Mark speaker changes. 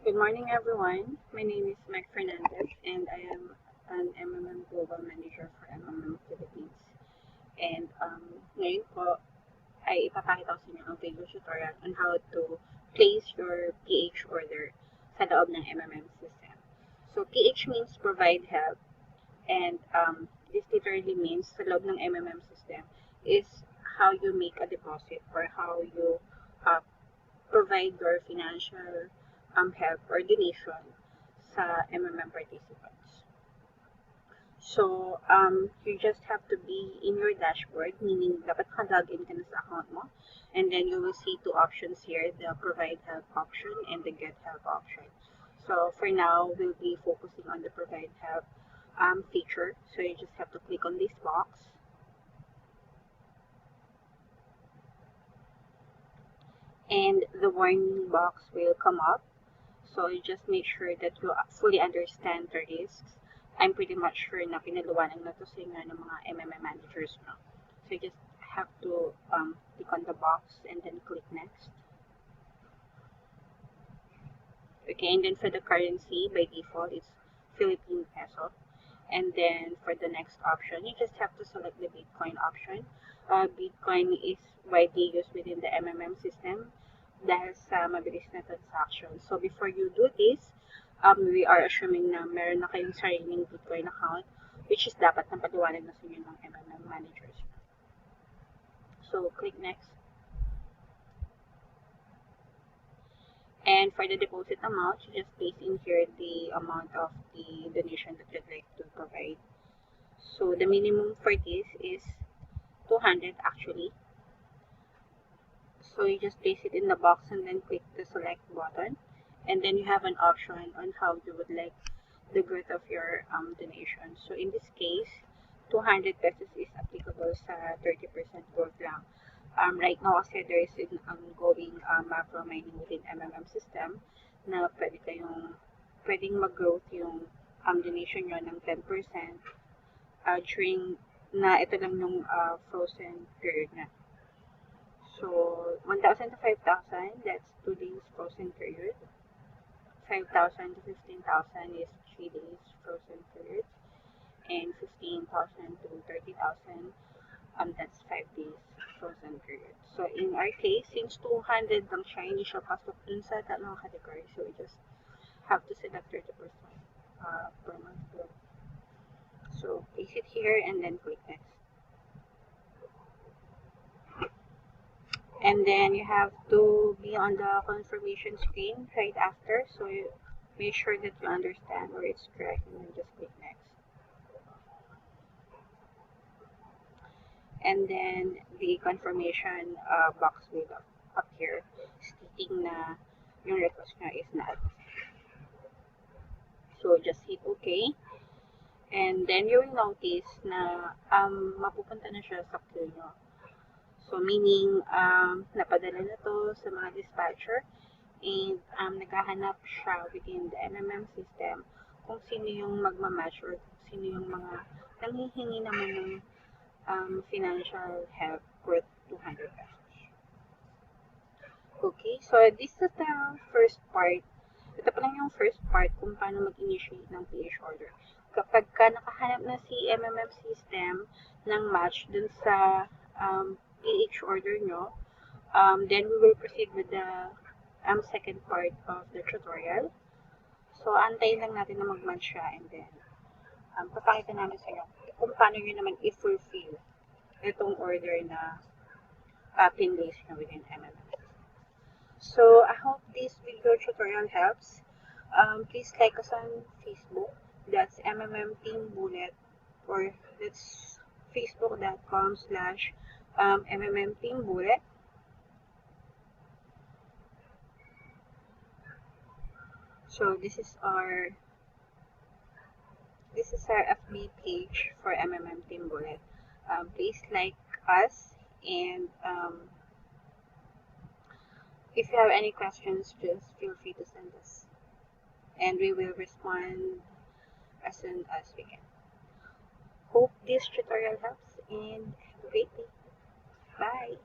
Speaker 1: Good morning, everyone. My name is Mike Fernandez, and I am an MMM Global Manager for MMM Philippines. And ngayon po ay ipapakita ko sa inyo ang video tutorial on how to place your PH order sa loob ng MMM system. So, PH means provide help, and this literally means sa loob ng MMM system is how you make a deposit or how you uh, provide your financial help or donation sa MMM participants. So, you just have to be in your dashboard, meaning dapat ka-login ka na sa account mo. And then you will see two options here, the provide help option and the get help option. So, for now, we'll be focusing on the provide help feature. So, you just have to click on this box. And the warning box will come up. So, you just make sure that you fully understand the risks. I'm pretty much sure na pinaluwanan na to sa inyo ng mga MMM managers no. So, you just have to click on the box and then click next. Okay, and then for the currency, by default, it's Philippine peso. And then for the next option, you just have to select the Bitcoin option. Bitcoin is widely used within the MMM system dahil sa mabilis na transaction. So before you do this, we are assuming na meron na kayong sariling Bitcoin account, which is dapat na paliwanag na sa inyo ng MMM managers. So click next. And for the deposit amount, you just paste in here the amount of the donation that you'd like to provide. So the minimum for this is 200 actually. So you just paste it in the box and then click the select button. And then you have an option on how you would like the growth of your donation. So in this case, 200 pesos is applicable sa 30% growth lang. Right now kasi there is an ongoing macro mining within MMM system na pwedeng mag-growth yung donation nyo ng 10% during na ito lang yung frozen period na. So, 1,000 to 5,000, that's 2 days frozen period. 5,000 to 15,000 is 3 days frozen period. And 15,000 to 30,000, that's 5 days frozen period. So, in our case, since 200 lang siya, hindi siya pasok dun sa tatlong category. So, we just have to select 30% per month growth. So, place it here and then click next. And then you have to be on the confirmation screen right after, so you make sure that you understand where it's correct and then just click next. And then the confirmation box will appear stating na yung request nyo is not. So just hit OK. And then you will notice na mapupunta na siya sa queue nyo. So, meaning, napadala na to sa mga dispatcher and naghahanap siya within the MMM system kung sino yung magmamatch or kung sino yung mga nanghihingi naman ng financial help worth 200 pesos. Okay, so this is the first part. Ito pa lang yung first part kung paano mag-initiate ng PH order. Kapag ka nakahanap na si MMM system ng match dun sa PH order nyo, then we will proceed with the second part of the tutorial. So, antayin lang natin na mag-match siya and then papakita namin sa inyo kung paano nyo naman i-fulfill itong order na pin-list nyo within MMM. So, I hope this video tutorial helps. Please like us on Facebook. That's MMM Team Bullet, or that's facebook.com/MMM Team Bullet. So this is our FB page for MMM Team Bullet. Please like us, and if you have any questions, just feel free to send us, and we will respond as soon as we can. Hope this tutorial helps, and have a great day. Bye!